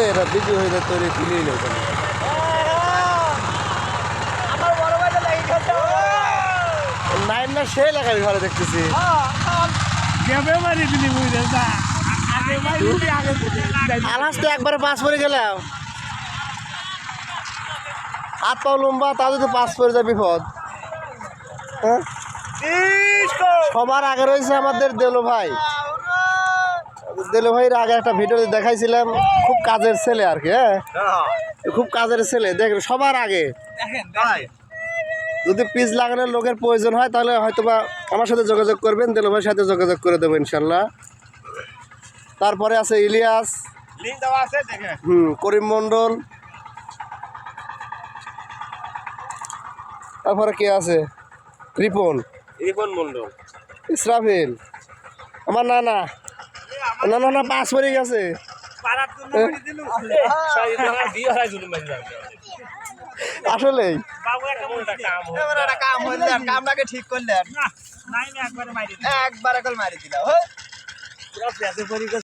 এরা বিজু হয়ে যায় তৈরি তুলিয়ে নেই নাইম না সে লাগাবি ঘরে দেখতেছি আলাস তো একবারে পাস পরে গেলাম হাত পাও লম্বা তা যদি পাস পরে যায় বিপদ হ্যাঁ সবার আগে রয়েছে আমাদের দেলো ভাই ভাইয়ের আগে একটা ভিডিও দেখাইছিলাম খুব কাজের ছেলে আর কি হ্যাঁ খুব কাজের ছেলে দেখেন সবার আগে যদি পিচ লাগানোর লোকের প্রয়োজন হয় তাহলে হয়তোবা আমার সাথে যোগাযোগ করবেন দেলো ভাইয়ের সাথে যোগাযোগ করে দেবো ইনশাল্লাহ তারপরে আছে ইলিয়াস করিম মন্ডল তারপরে কে আছে রিপন মন্ডল ইসরাফিল আমার না পাস পড়ে গেছে আসলেই কামটাকে ঠিক করলেন একবারে মারি দিলাম